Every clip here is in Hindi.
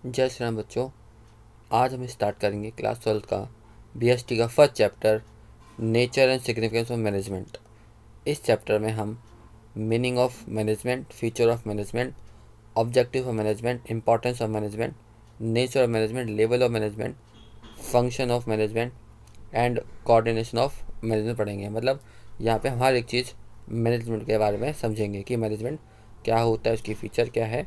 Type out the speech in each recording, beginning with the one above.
जय श्री राम बच्चों। आज हम स्टार्ट करेंगे क्लास 12 का बीएसटी का first chapter, nature and significance of management. इस चैप्टर में हम meaning of management, feature of management, objective of management, importance of management, nature of management, level of management, function of management and coordination of management पढ़ेंगे। मतलब यहाँ पे हम हर एक चीज़ मैनेजमेंट के बारे में समझेंगे कि मैनेजमेंट क्या होता है, उसकी फ़ीचर क्या है,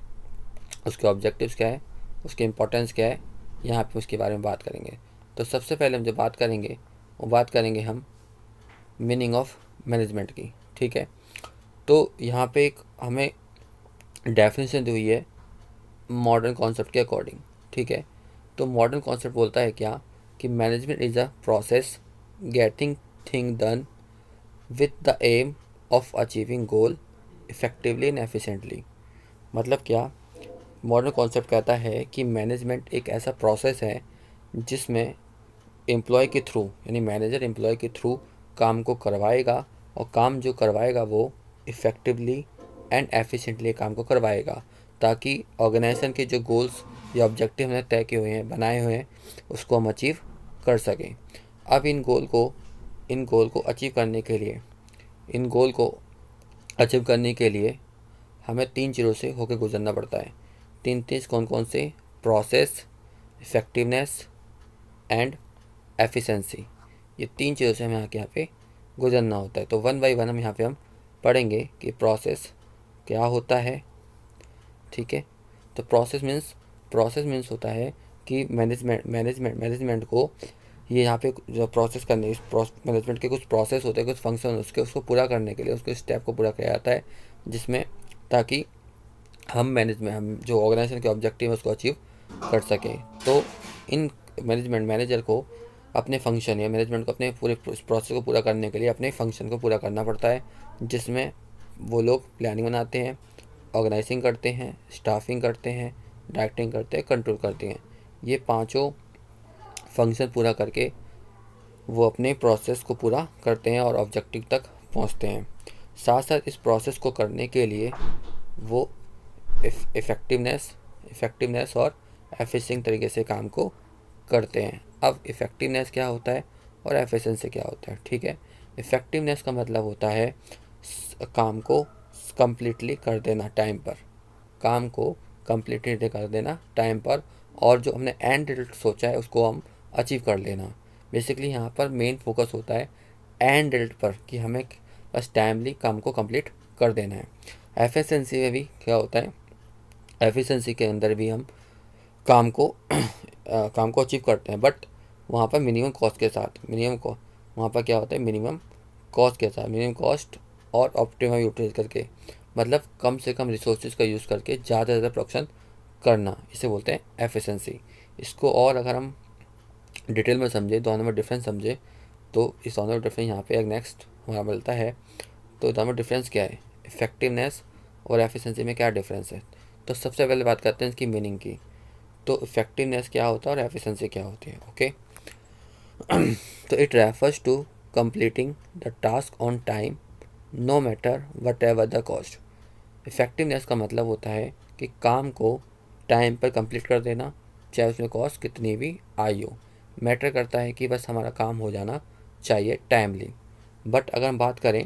उसके ऑब्जेक्टिव्स क्या है, उसकी इम्पोर्टेंस क्या है, यहाँ पे उसके बारे में बात करेंगे। तो सबसे पहले हम जो बात करेंगे वो बात करेंगे हम मीनिंग ऑफ मैनेजमेंट की। ठीक है, तो यहाँ पे एक हमें डेफिनेशन दी हुई है मॉडर्न कॉन्सेप्ट के अकॉर्डिंग। ठीक है, तो मॉडर्न कॉन्सेप्ट बोलता है क्या कि management is a process getting thing done with the aim of achieving goal effectively and efficiently. मतलब क्या, मॉडर्न कॉन्सेप्ट कहता है कि मैनेजमेंट एक ऐसा प्रोसेस है जिसमें एम्प्लॉय के थ्रू, यानी मैनेजर एम्प्लॉय के थ्रू काम को करवाएगा, और काम जो करवाएगा वो इफ़ेक्टिवली एंड एफिशिएंटली काम को करवाएगा, ताकि ऑर्गेनाइजेशन के जो गोल्स या ऑब्जेक्टिव हमने तय किए हुए हैं, बनाए हुए हैं, उसको हम अचीव कर सकें। अब इन गोल को अचीव करने के लिए हमें तीन चीज़ों से होकर गुजरना पड़ता है। तीन चीज़ कौन कौन से? Process, effectiveness and efficiency. ये तीन चीज़ों से हमें यहाँ पे गुजरना होता है। तो वन बाय वन हम पढ़ेंगे कि प्रोसेस क्या होता है। ठीक है, तो प्रोसेस मीन्स होता है कि मैनेजमेंट को ये यहाँ पे जो प्रोसेस करने, इस मैनेजमेंट के कुछ प्रोसेस होते हैं, कुछ फंक्शन उसको पूरा करने के लिए उसके स्टेप को पूरा किया जाता है, जिसमें ताकि हम जो ऑर्गेनाइजेशन के ऑब्जेक्टिव है उसको अचीव कर सकें। तो इन मैनेजर को अपने फंक्शन, या मैनेजमेंट को अपने पूरे प्रोसेस को पूरा करने के लिए अपने फंक्शन को पूरा करना पड़ता है, जिसमें वो लोग प्लानिंग बनाते हैं, ऑर्गेनाइजिंग करते हैं, स्टाफिंग करते हैं, डायरेक्टिंग करते हैं, कंट्रोल करते हैं। ये पांचों फंक्शन पूरा करके वो अपने प्रोसेस को पूरा करते हैं और ऑब्जेक्टिव तक पहुंचते हैं। साथ साथ इस प्रोसेस को करने के लिए वो इफ़ेक्टिवनेस और एफिशिएंट तरीके से काम को करते हैं। अब इफ़ेक्टिवनेस क्या होता है और एफिशिएंसी क्या होता है? ठीक है, इफ़ेक्टिवनेस का मतलब होता है काम को कम्प्लीटली कर देना टाइम पर, और जो हमने एंड रिजल्ट सोचा है उसको हम अचीव कर लेना। बेसिकली यहाँ पर मेन फोकस होता है एंड रिजल्ट पर, कि हमें बस टाइमली काम को कंप्लीट कर देना है। एफिशिएंसी में भी क्या होता है, एफिशिएंसी के अंदर भी हम काम को अचीव करते हैं, बट वहाँ पर मिनिमम कॉस्ट के साथ। वहाँ पर क्या होता है, मिनिमम कॉस्ट और ऑप्टिमम यूटिलाइज करके, मतलब कम से कम रिसोर्सेज का यूज़ करके ज़्यादा से ज़्यादा प्रोडक्शन करना, इसे बोलते हैं एफिशिएंसी। इसको और अगर हम डिटेल में समझे, दोनों में डिफरेंस समझे, तो इस दोनों में डिफरेंस यहाँ पे एक नेक्स्ट हमारा मिलता है। तो दोनों में डिफरेंस क्या है, इफेक्टिवनेस और एफिशिएंसी में क्या डिफरेंस है? तो सबसे पहले बात करते हैं इसकी मीनिंग की। तो इफेक्टिवनेस क्या होता है और एफिशिएंसी क्या होती है? ओके, तो it refers to completing the task on time no matter whatever the cost. Effectiveness का मतलब होता है कि काम को टाइम पर कंप्लीट कर देना, चाहे उसमें कॉस्ट कितनी भी आई हो। मैटर करता है कि बस हमारा काम हो जाना चाहिए टाइमली। बट अगर हम बात करें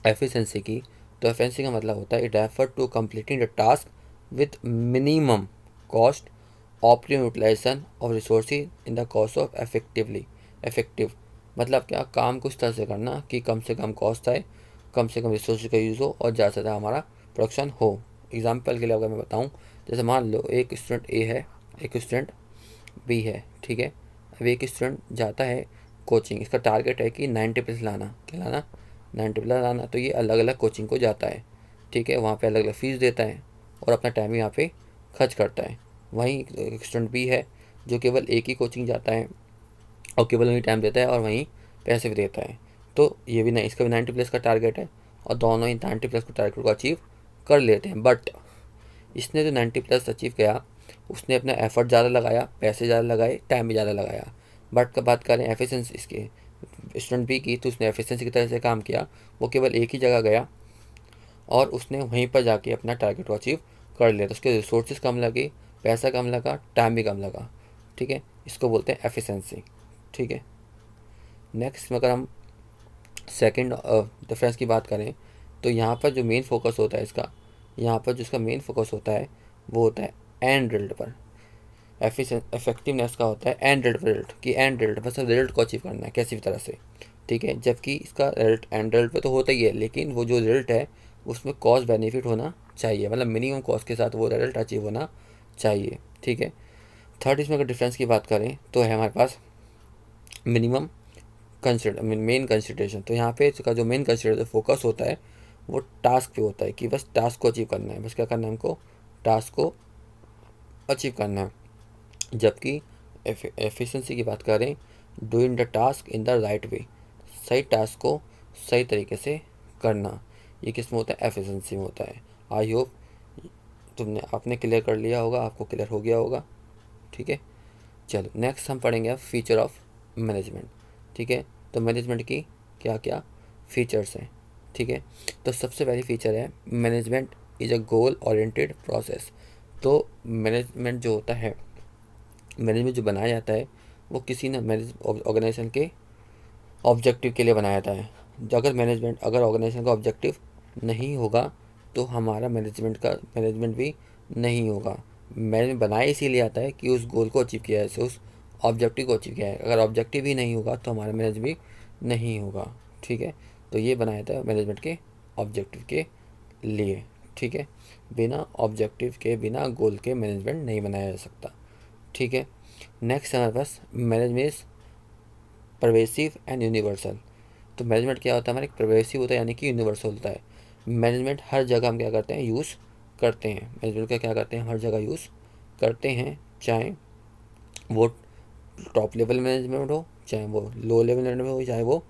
एफिशिएंसी की, तो एफिशिएंसी का मतलब होता है it refer to completing the task with minimum cost, optimum utilisation of resources in the cost of effective. मतलब क्या, काम कुछ तरह से करना कि कम से कम कॉस्ट आए, कम से कम रिसोर्सेज का यूज़ हो और ज़्यादा से ज़्यादा हमारा प्रोडक्शन हो। एग्जाम्पल के लिए अगर मैं बताऊँ, जैसे मान लो एक स्टूडेंट ए है, एक स्टूडेंट बी है। ठीक है, अब एक स्टूडेंट जाता है कोचिंग, इसका टारगेट है कि 90+ लाना, क्या लाना, 90+ लाना। तो ये अलग अलग कोचिंग को जाता है। ठीक है, वहाँ पे अलग अलग फ़ीस देता है और अपना टाइम यहाँ पे खर्च करता है। वहीं एक स्टूडेंट बी है जो केवल एक ही कोचिंग जाता है और केवल वहीं टाइम देता है और वहीं पैसे भी देता है। तो ये भी नहीं, इसका भी 90+ का टारगेट है और दोनों ही 90+ के टारगेट को अचीव कर लेते हैं। बट इसने जो 90+ अचीव किया, उसने अपना एफर्ट ज़्यादा लगाया, पैसे ज़्यादा लगाए, टाइम भी ज़्यादा लगाया। बट का बात करें एफिशिएंसी इसके स्टूडेंट बी की, तो उसने एफिशिएंसी की तरह से काम किया। वो केवल एक ही जगह गया और उसने वहीं पर जाके अपना टारगेट को अचीव कर लिया। तो उसके रिसोर्सेज कम लगे, पैसा कम लगा, टाइम भी कम लगा, ठीक है, इसको बोलते हैं एफिशिएंसी, ठीक है। नेक्स्ट अगर हम सेकंड डिफरेंस की बात करें, तो यहाँ पर जो मेन फोकस होता है इसका, यहाँ पर जो इसका मेन फोकस होता है वो होता है एंड रिजल्ट पर। इफेक्टिवनेस का होता है एंड रिजल्ट, कि एंड रिजल्ट बस रिजल्ट को अचीव करना है किसी भी तरह से, ठीक है। जबकि इसका रिजल्ट एंड रिजल्ट पे तो होता ही है, लेकिन वो जो रिजल्ट है उसमें कॉस्ट बेनिफिट होना चाहिए, मतलब मिनिमम कॉस्ट के साथ वो रिजल्ट अचीव होना चाहिए, ठीक है। थर्ड इसमें अगर डिफरेंस की बात करें तो है हमारे पास मिनिमम कंसिडर मेन कंसिडरेशन। तो यहाँ पे इसका जो मेन कंसिडर फोकस होता है वो टास्क पे होता है, कि बस टास्क को अचीव करना है, बस क्या करना है हमको, टास्क को अचीव करना है। जबकि एफिशिएंसी की बात करें, doing the task in the right way, सही टास्क को सही तरीके से करना, ये किस में होता है, एफिशिएंसी में होता है। आई होप आपने क्लियर कर लिया होगा, आपको क्लियर हो गया होगा, ठीक है। चलो नेक्स्ट हम पढ़ेंगे अब फीचर ऑफ मैनेजमेंट, ठीक है। तो मैनेजमेंट की क्या क्या फीचर्स हैं, ठीक है। तो सबसे पहली फीचर है management is a goal oriented process. तो मैनेजमेंट जो होता है, मैनेजमेंट जो बनाया जाता है वो किसी न मैनेज ऑर्गेनाइजेशन के ऑब्जेक्टिव के लिए बनाया जाता है। अगर ऑर्गेनाइजेशन का ऑब्जेक्टिव नहीं होगा तो हमारा मैनेजमेंट भी नहीं होगा। मैनेजमेंट बनाया इसीलिए आता है कि उस गोल को अचीव किया जाए, उस ऑब्जेक्टिव को अचीव किया है। अगर ऑब्जेक्टिव ही नहीं होगा तो हमारा मैनेज भी नहीं होगा, ठीक है। तो ये बनाया था मैनेजमेंट के ऑब्जेक्टिव के लिए, ठीक है। बिना ऑब्जेक्टिव के, बिना गोल के मैनेजमेंट नहीं बनाया जा सकता, ठीक है। नेक्स्ट हमारे पास मैनेजमेंट परवेसिव एंड यूनिवर्सल। तो मैनेजमेंट क्या होता है हमारे, परवेसिव होता है यानी कि यूनिवर्सल होता है। मैनेजमेंट हर जगह हम क्या करते हैं, यूज़ करते हैं। मैनेजमेंट का क्या करते हैं, हर जगह यूज़ करते हैं, चाहे वो टॉप लेवल मैनेजमेंट हो, चाहे वो लो लेवल मैनेजमेंट हो, चाहे वो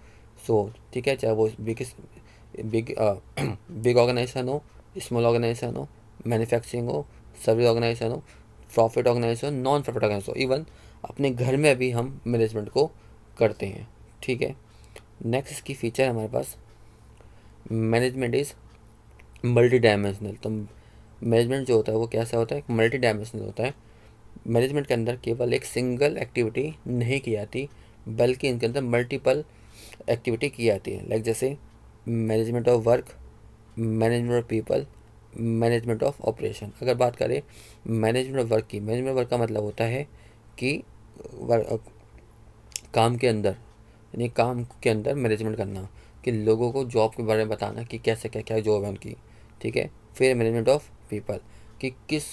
ठीक है, चाहे वो बिग बिग ऑर्गेनाइजेशन हो, स्मॉल ऑर्गेनाइजेशन हो, मैन्युफैक्चरिंग हो, सर्विस ऑर्गेनाइजेशन हो, profit organisation, non profit organisation हो, इवन अपने घर में भी हम मैनेजमेंट को करते हैं, ठीक है। नेक्स्ट इसकी फीचर है हमारे पास मैनेजमेंट इज़ मल्टी डायमेंशनल। तो मैनेजमेंट जो होता है वो कैसा होता है, मल्टी डायमेंशनल होता है। मैनेजमेंट के अंदर केवल एक सिंगल एक्टिविटी नहीं की जाती, बल्कि इनके अंदर मल्टीपल एक्टिविटी की जाती है। लाइक जैसे management of work, management of people, management of operation. अगर बात करें मैनेजमेंट ऑफ वर्क की, मैनेजमेंट वर्क का मतलब होता है कि काम के अंदर, यानी काम के अंदर मैनेजमेंट करना, कि लोगों को जॉब के बारे में बताना कि कैसे क्या क्या जॉब है उनकी, ठीक है। फिर मैनेजमेंट ऑफ पीपल, कि किस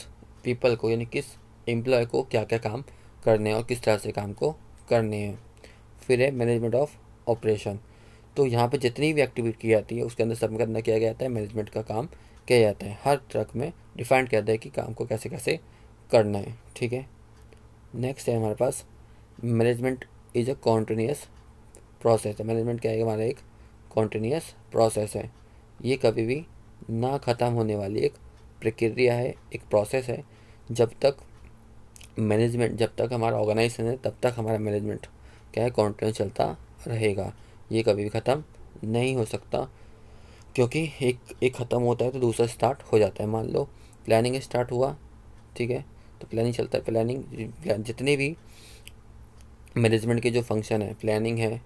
पीपल को, यानी किस एम्प्लॉय को क्या क्या काम करने हैं और किस तरह से काम को करने हैं। फिर है मैनेजमेंट ऑफ ऑपरेशन। तो यहाँ पे जितनी भी एक्टिविटी की जाती है उसके अंदर सब करना किया जाता है, मैनेजमेंट का काम किया जाता है। हर ट्रक में डिफाइंड किया जाता है कि काम को कैसे कैसे करना है, ठीक है। नेक्स्ट है हमारे पास management is a continuous process है। मैनेजमेंट क्या है, हमारा एक कॉन्टिन्यूस प्रोसेस है। ये कभी भी ना ख़त्म होने वाली एक प्रक्रिया है, एक प्रोसेस है। जब तक हमारा ऑर्गेनाइजेशन है तब तक हमारा मैनेजमेंट क्या है, कॉन्टिन्यूस चलता रहेगा। ये कभी भी ख़त्म नहीं हो सकता, क्योंकि एक ख़त्म होता है तो दूसरा स्टार्ट हो जाता है। मान लो प्लानिंग स्टार्ट हुआ, ठीक है, तो प्लानिंग चलता है। जितने भी मैनेजमेंट के जो फंक्शन है, प्लानिंग है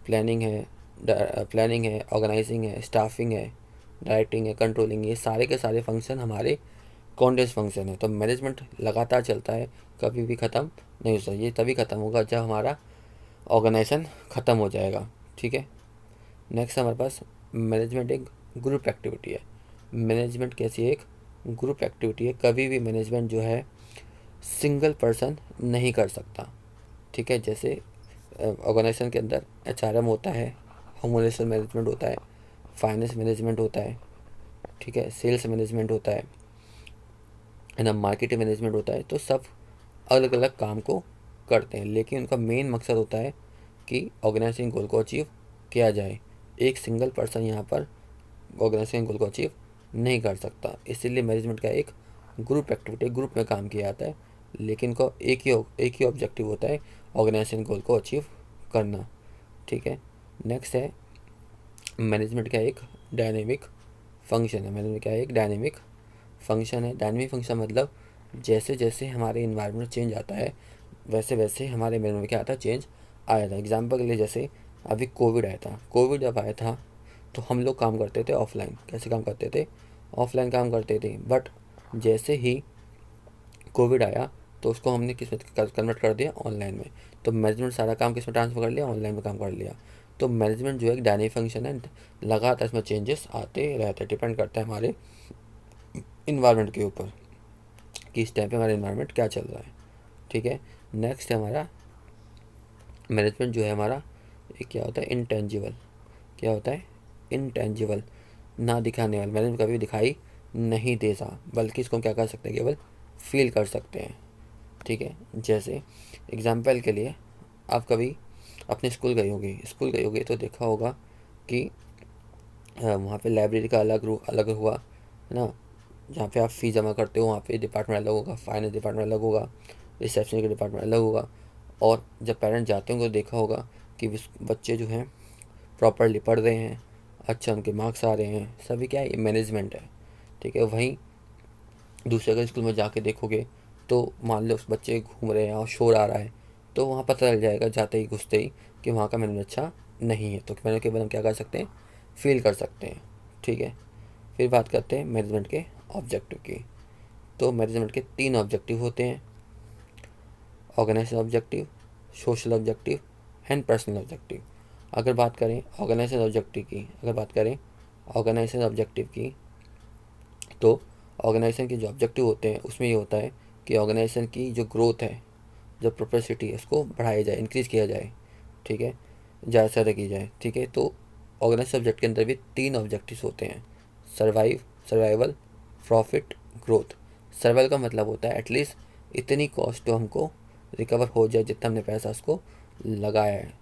प्लानिंग है, ऑर्गेनाइजिंग है, स्टाफिंग है, डायरेक्टिंग है, कंट्रोलिंग, ये सारे के सारे फंक्शन हमारे कॉन्टिन्यूस फंक्शन है। तो मैनेजमेंट लगातार चलता है, कभी भी ख़त्म नहीं हो सकता। ये तभी ख़त्म होगा जब हमारा ऑर्गेनाइजेशन ख़त्म हो जाएगा, ठीक है। नेक्स्ट हमारे पास मैनेजमेंट एक ग्रुप एक्टिविटी है। मैनेजमेंट कैसी है, एक ग्रुप एक्टिविटी है। कभी भी मैनेजमेंट जो है सिंगल पर्सन नहीं कर सकता, ठीक है। जैसे ऑर्गेनाइजेशन के अंदर एचआरएम होता है, ह्यूमन मैनेजमेंट होता है, फाइनेंस मैनेजमेंट होता है, ठीक है, सेल्स मैनेजमेंट होता है ना, मार्केटिंग मैनेजमेंट होता है। तो सब अलग अलग काम को करते हैं, लेकिन उनका मेन मकसद होता है कि ऑर्गेनाइजेशन गोल को अचीव किया जाए। एक सिंगल पर्सन यहाँ पर ऑर्गेनाइजेशन गोल को अचीव नहीं कर सकता। इसीलिए मैनेजमेंट का एक ग्रुप एक्टिविटी, ग्रुप में काम किया जाता है, लेकिन को एक ही ऑब्जेक्टिव होता है, ऑर्गेनाइजेशन गोल को अचीव करना, ठीक है। नेक्स्ट है मैनेजमेंट का एक डायनेमिक फंक्शन है। मैनेजमेंट का एक डायनेमिक फंक्शन है। डायनेमिक फंक्शन मतलब जैसे जैसे हमारे इन्वायरमेंट चेंज आता है वैसे वैसे हमारे मैनेजमेंट में क्या आता है, चेंज आया था। एग्जाम्पल के लिए जैसे अभी कोविड आया था, कोविड जब आया था तो हम लोग काम करते थे ऑफलाइन। कैसे काम करते थे? ऑफलाइन काम करते थे। बट जैसे ही कोविड आया तो उसको हमने किस में कन्वर्ट कर दिया, ऑनलाइन में। तो मैनेजमेंट सारा काम किस में ट्रांसफ़र कर लिया, ऑनलाइन में काम कर लिया। तो मैनेजमेंट जो है एक डायनेमिक फंक्शन है, लगातार इसमें चेंजेस आते रहते हैं। डिपेंड करता है हमारे इन्वायरमेंट के ऊपर कि इस टाइम पे हमारा इन्वायरमेंट क्या चल रहा है। ठीक है। नेक्स्ट है हमारा मैनेजमेंट जो है हमारा, ये क्या होता है, इंटेंजिबल। क्या होता है? इंटेंजिबल, ना दिखाने वाला। मैनेजमेंट कभी दिखाई नहीं देता, बल्कि इसको हम क्या कर सकते हैं, केवल फील कर सकते हैं। ठीक है। जैसे एग्जाम्पल के लिए आप कभी अपने स्कूल गई होगी तो देखा होगा कि वहाँ पे लाइब्रेरी का अलग हुआ है ना। जहाँ पे आप फ़ीस जमा करते हो वहाँ पे डिपार्टमेंट अलग होगा, फाइनेंस डिपार्टमेंट अलग होगा, रिसेप्शन का डिपार्टमेंट अलग होगा। और जब पेरेंट्स जाते होंगे तो देखा होगा कि बच्चे जो हैं प्रॉपरली पढ़ रहे हैं, अच्छा उनके मार्क्स आ रहे हैं, सभी क्या है, ये मैनेजमेंट है। ठीक है। वहीं दूसरे अगर स्कूल में जाके देखोगे तो मान लो उस बच्चे घूम रहे हैं और शोर आ रहा है, तो वहाँ पता चल जाएगा जाते ही घुसते ही कि वहाँ का मैनेजमेंट अच्छा नहीं है। तो मैंने केवल हम क्या कर सकते हैं, फील कर सकते हैं। ठीक है। फिर बात करते हैं मैनेजमेंट के ऑब्जेक्टिव की। तो मैनेजमेंट के 3 ऑब्जेक्टिव होते हैं, organisation objective, social objective and personal objective. अगर बात करें ऑर्गेनाइजेशन ऑब्जेक्टिव की, तो ऑर्गेनाइजेशन के जो ऑब्जेक्टिव होते हैं उसमें ये होता है कि ऑर्गेनाइजेशन की जो ग्रोथ है, जो प्रोपेसिटी है, उसको बढ़ाया जाए, इंक्रीज़ किया जाए। ठीक है। ज़्यादा से ज़्यादा की जाए। ठीक है। तो ऑर्गेनाइजेशन सब्जेक्ट के अंदर भी 3 ऑब्जेक्टिव्स होते हैं, सर्वाइवल, प्रॉफिट, ग्रोथ। सर्वाइवल का मतलब होता है एटलीस्ट इतनी कॉस्ट तो हमको रिकवर हो जाए जितना हमने पैसा उसको लगाया है।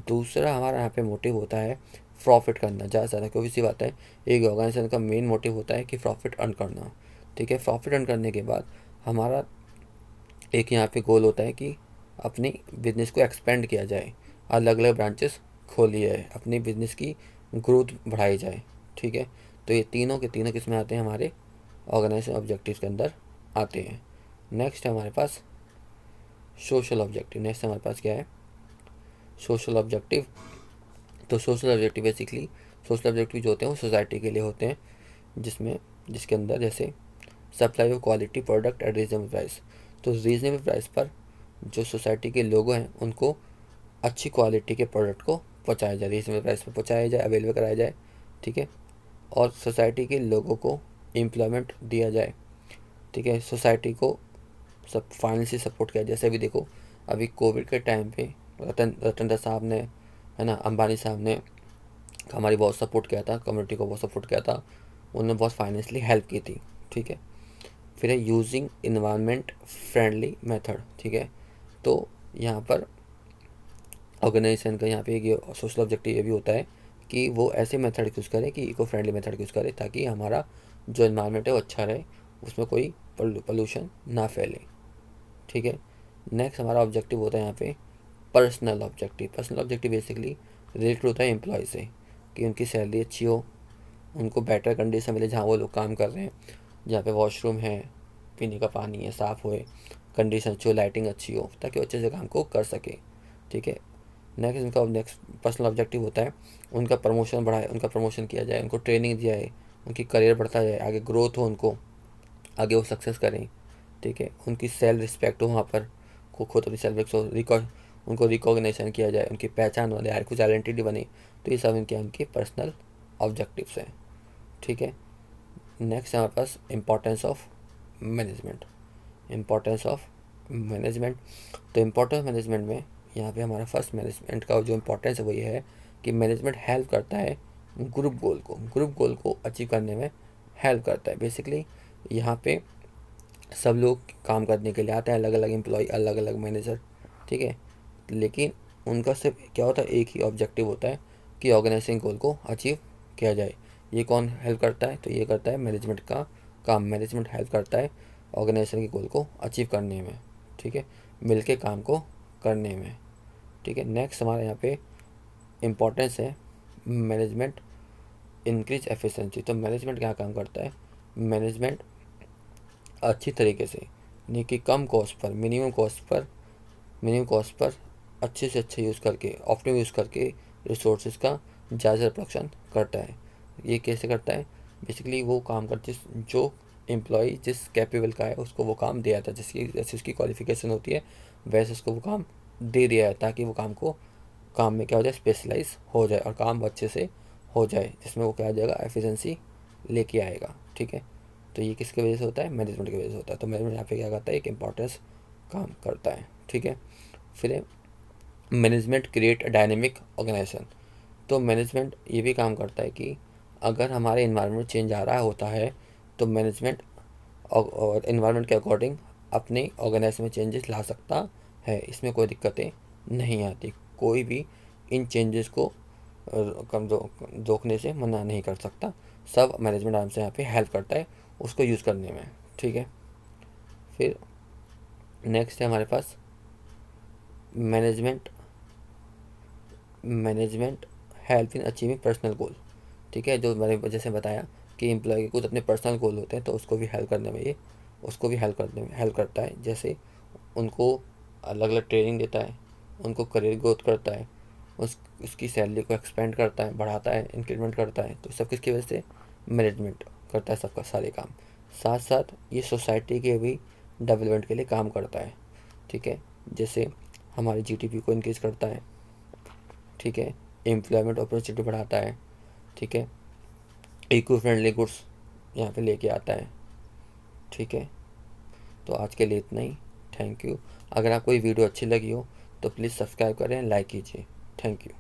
दूसरा हमारा यहाँ पे मोटिव होता है प्रॉफिट करना ज़्यादा से ज़्यादा, क्योंकि सी बात है एक ऑर्गेनाइजेशन का मेन मोटिव होता है कि प्रॉफिट अर्न करना। ठीक है। प्रॉफिट अर्न करने के बाद हमारा एक यहाँ पे गोल होता है कि अपनी बिजनेस को एक्सपेंड किया जाए, अलग अलग ब्रांचेस खोली जाए, अपनी बिजनेस की ग्रोथ बढ़ाई जाए। ठीक है। तो ये तीनों के तीनों किस में आते हैं, हमारे ऑर्गेनाइजेशन ऑब्जेक्टिव्स के अंदर आते हैं। नेक्स्ट है हमारे पास सोशल ऑब्जेक्टिव। नेक्स्ट हमारे पास क्या है, सोशल ऑब्जेक्टिव। तो सोशल ऑब्जेक्टिव जो होते हैं वो सोसाइटी के लिए होते हैं, जिसके अंदर जैसे supply of quality product at reasonable price. तो रीजनेबल प्राइस पर जो सोसाइटी के लोग हैं उनको अच्छी क्वालिटी के प्रोडक्ट को पहुँचाया जाए, रीजनेबल प्राइस पर पहुँचाया जाए, अवेलेबल कराया जाए। ठीक है। और सोसाइटी के लोगों को एम्प्लॉयमेंट दिया जाए। ठीक है। सोसाइटी को सब फाइनेंशियल सपोर्ट किया। जैसे अभी देखो, अभी कोविड के टाइम पे रतन रतन टाटा साहब ने, है ना, अंबानी साहब ने हमारी बहुत सपोर्ट किया था, कम्युनिटी को बहुत सपोर्ट किया था, उन्होंने बहुत फाइनेंशियली हेल्प की थी। ठीक है। फिर है यूजिंग इन्वायरमेंट फ्रेंडली मेथड। ठीक है। तो यहाँ पर ऑर्गेनाइजेशन का यहाँ पे एक सोशल ऑब्जेक्टिव ये भी होता है कि वो ऐसे मेथड यूज़ करे कि इको फ्रेंडली मेथड यूज़ करे, ताकि हमारा जो इन्वायरमेंट है वो अच्छा रहे, उसमें कोई पोल्यूशन ना फैले। ठीक है। नेक्स्ट हमारा ऑब्जेक्टिव होता है यहाँ पे personal objective. Personal objective basically related होता है एम्प्लॉय से, कि उनकी सैलरी अच्छी हो, उनको बेटर कंडीशन मिले जहाँ वो लोग काम कर रहे हैं, जहाँ पे वॉशरूम है, पीने का पानी है, साफ़ होए, कंडीशन अच्छी हो, लाइटिंग अच्छी हो, ताकि वो अच्छे से काम को कर सके। ठीक है। नेक्स्ट पर्सनल ऑब्जेक्टिव होता है उनका प्रमोशन बढ़ाए, उनका प्रमोशन किया जाए, उनको ट्रेनिंग दिया जाए, उनकी करियर बढ़ता जाए, आगे ग्रोथ हो, उनको आगे वो सक्सेस करें। ठीक है। उनकी सेल्फ रिस्पेक्ट हो, वहाँ पर को खुद अपनी सेल्फ रिस्पेक्ट, उनको रिकॉग्निशन किया जाए, उनकी पहचान वाले यार कुछ आइडेंटिटी बने। तो ये सब उनके पर्सनल ऑब्जेक्टिव्स हैं। ठीक है। नेक्स्ट हमारे पास importance of management. Importance of management. तो इम्पोर्टेंस मैनेजमेंट में यहाँ पे हमारा फर्स्ट मैनेजमेंट का जो इम्पोर्टेंस है वो ये है कि मैनेजमेंट हेल्प करता है ग्रुप गोल को अचीव करने में हेल्प करता है। बेसिकली यहाँ पे सब लोग काम करने के लिए आते हैं, अलग अलग एम्प्लॉय, अलग अलग मैनेजर। ठीक है। लेकिन उनका सिर्फ क्या होता है, एक ही ऑब्जेक्टिव होता है कि ऑर्गेनाइजिंग गोल को अचीव किया जाए। ये कौन हेल्प करता है, तो ये करता है मैनेजमेंट का काम। मैनेजमेंट हेल्प करता है ऑर्गेनाइजेशन के गोल को अचीव करने में। ठीक है। मिलके काम को करने में। ठीक है। नेक्स्ट हमारे यहाँ पे इम्पोर्टेंस है मैनेजमेंट इंक्रीज एफिशिएंसी। तो मैनेजमेंट क्या काम करता है, मैनेजमेंट अच्छी तरीके से यानी कि कम कॉस्ट पर, मिनिमम कॉस्ट पर अच्छे से अच्छा यूज़ करके, ऑप्टिमम यूज़ करके रिसोर्सेज का ज़्यादा प्रोडक्शन करता है। ये कैसे करता है? बेसिकली वो काम करते जो एम्प्लॉय जिस कैपेबल का है उसको वो काम दिया था, जिसकी जैसे उसकी क्वालिफिकेशन होती है वैसे उसको वो काम दे दिया है, ताकि वो काम में क्या हो जाए, स्पेशलाइज हो जाए और काम अच्छे से हो जाए, जिसमें वो क्या आ जाएगा, एफिशिएंसी लेके आएगा। ठीक है, तो ये किसकी वजह से होता है? मैनेजमेंट की वजह से होता है। तो मैनेजमेंट यहाँ पे क्या करता है? एक इम्पॉर्टेंस काम करता है। ठीक है, फिर मैनेजमेंट क्रिएट डायनेमिक ऑर्गेनाइजेशन। तो मैनेजमेंट ये भी काम करता है कि अगर हमारे इन्वायरमेंट चेंज आ रहा होता है तो मैनेजमेंट और इन्वायरमेंट के अकॉर्डिंग अपने ऑर्गेनाइजेशन में चेंजेस ला सकता है। इसमें कोई दिक्कतें नहीं आती, कोई भी इन चेंजेस को कम रोकने से मना नहीं कर सकता। सब मैनेजमेंट आराम से यहाँ पे हेल्प करता है उसको यूज़ करने में। ठीक है, फिर नेक्स्ट है हमारे पास management management help in achieving personal goal. ठीक है, जो मैंने जैसे बताया कि एम्प्लॉय के कुछ अपने पर्सनल गोल होते हैं, तो उसको भी हेल्प करने में ये उसको भी हेल्प करने में हेल्प करता है। जैसे उनको अलग अलग ट्रेनिंग देता है, उनको करियर ग्रोथ करता है, उसकी सैलरी को एक्सपेंड करता है, बढ़ाता है, इंक्रीमेंट करता है। तो सब किसकी वजह से? मैनेजमेंट करता है सबका सारे काम। साथ साथ ये सोसाइटी के भी डेवलपमेंट के लिए काम करता है। ठीक है, जैसे हमारी जीडीपी को इंक्रीज करता है। ठीक है, एम्प्लॉयमेंट अपॉर्चुनिटी बढ़ाता है। ठीक है, इको फ्रेंडली गुड्स यहाँ पे लेके आता है। ठीक है, तो आज के लिए इतना ही। Thank you. अगर आपको ये वीडियो अच्छी लगी हो तो प्लीज़ सब्सक्राइब करें, लाइक कीजिए। Thank you.